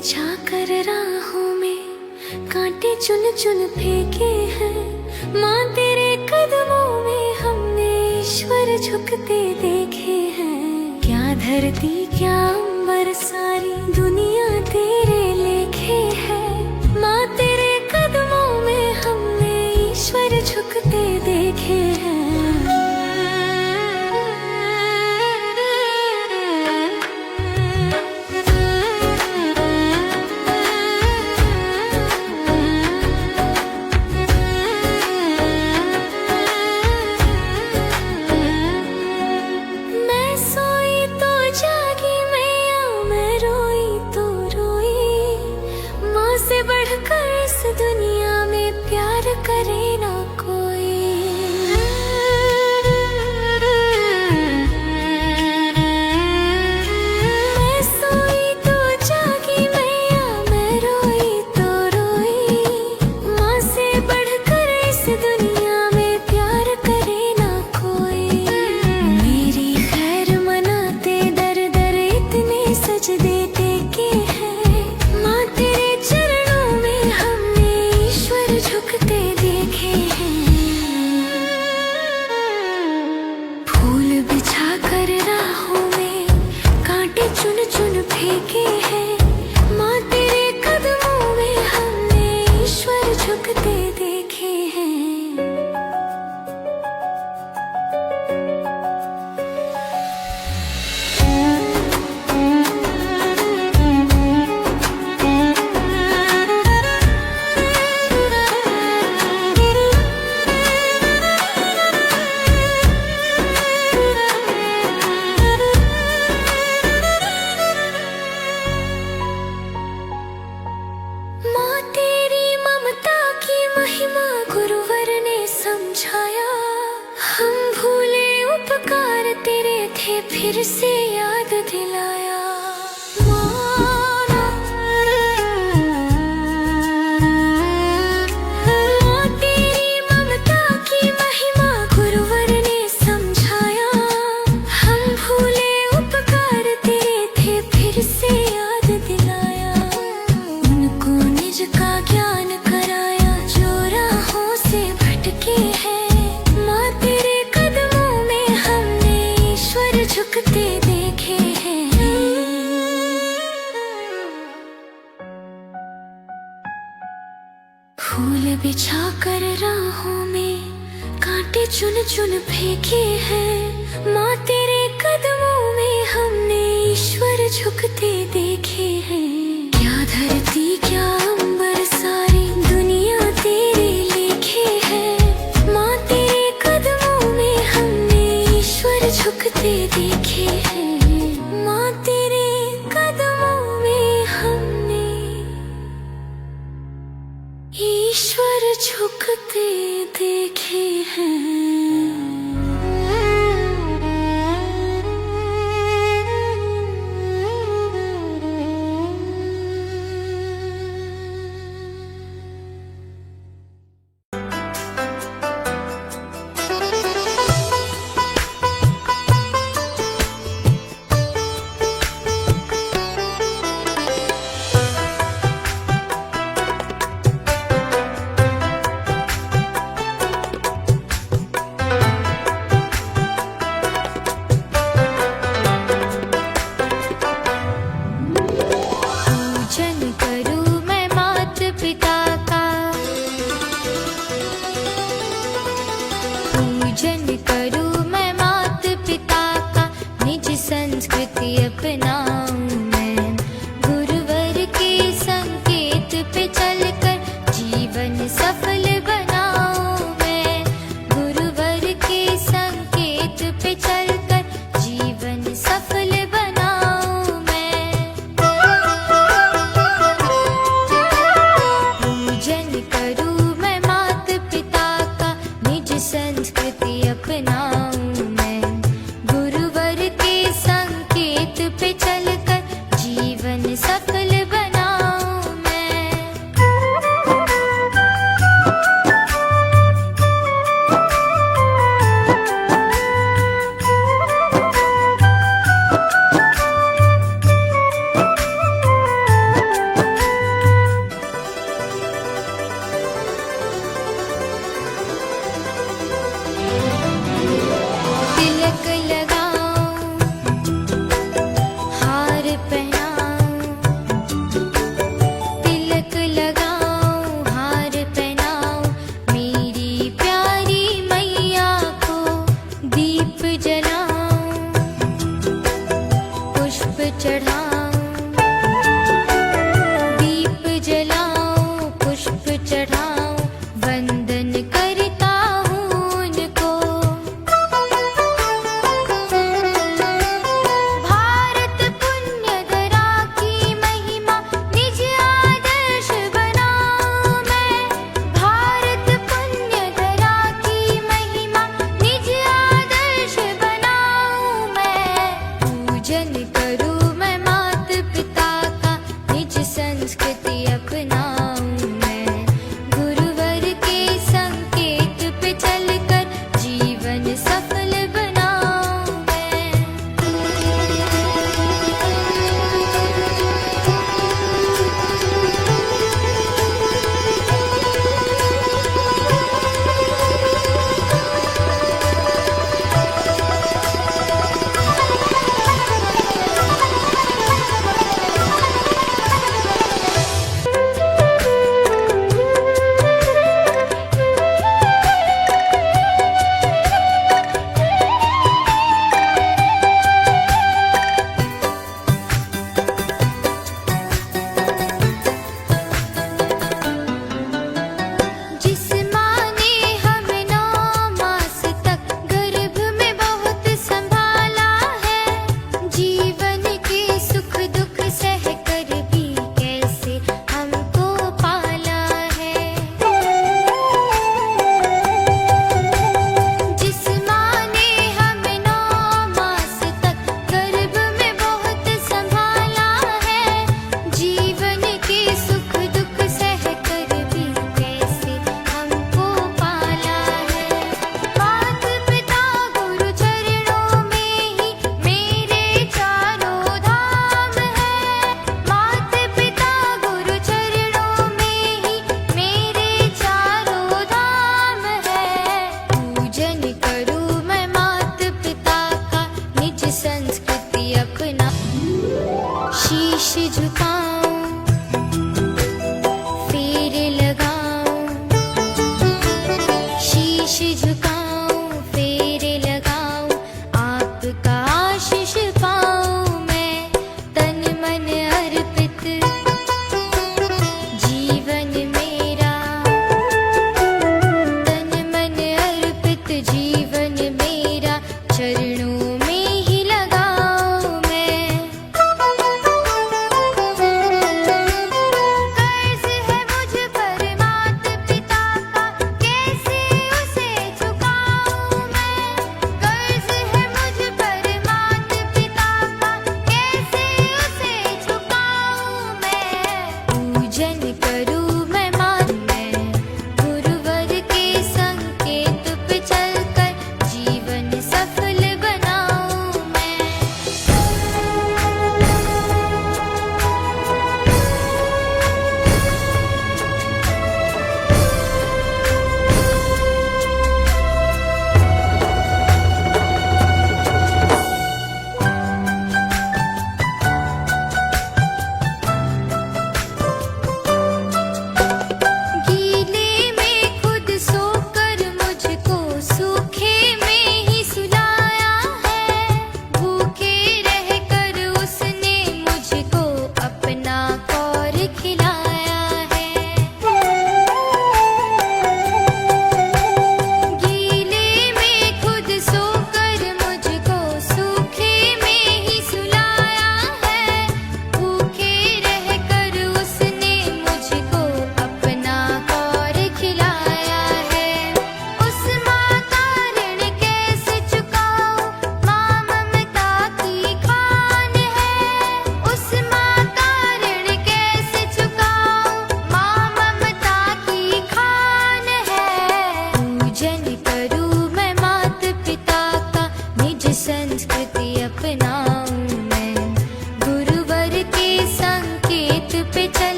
बिछा कर राहों में कांटे चुन चुन फेंके हैं। माँ तेरे कदमों में हमने ईश्वर झुकते देखे हैं। क्या धरती क्या अंबर सारी दुनिया तेरे लेखे है। माँ तेरे कदमों में हमने ईश्वर झुकते देखे हैं। दुनिया में प्यार करे ना कोई। मैं सोई तो जागी मैया, मैं रोई तो रोई। माँ से बढ़कर इस दुनिया में प्यार करे ना कोई। मेरी खैर मनाते दर दर इतने सजदे टेके हैं। माँ तेरे चरणों में हमने ईश्वर झुकते देखे हैं। फूल बिछा कर राहों में कांटे चुन चुन फेंके हैं। माँ तेरे कदमों में हमने ईश्वर झुकते देखे हैं। माँ तेरी ममता की महिमा गुरुवर ने समझाया। हम भूले उपकार तेरे थे फिर से याद दिलाया। माँ तेरी ममता की महिमा गुरुवर ने समझाया। हम भूले उपकार तेरे थे फिर से याद दिलाया। उनको निज का ज्ञान कराया जो राहों से भटके हैं। माँ तेरे कदमों में हमने ईश्वर झुकते देखे हैं। फूल बिछा कर राहों में कांटे चुन चुन फेंके हैं। माँ तेरे कदमों में हमने ईश्वर झुकते देखे हैं। क्या धरती क्या अंबर सारी दुनिया तेरे लेखे है। माँ तेरे कदमों में हमने ईश्वर झुकते देखे हैं। माँ तेरे कदमों में हमने ईश्वर झुकते देखे हैं। चढ़ाऊं, दीप जलाऊं, पुष्प चढ़ाऊं, वंदन करता हूँ उनको। भारत पुण्य धरा की महिमा निज आदर्श बनाऊं मैं, भारत पुण्य धरा की महिमा निज आदर्श बनाऊं मैं। पूजन करूं मैं मात पिता का, निज संस्कृति अपनाऊं मैं, गुरुवर के संकेत पे चलकर जीवन सफल बनाऊं मैं।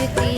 करती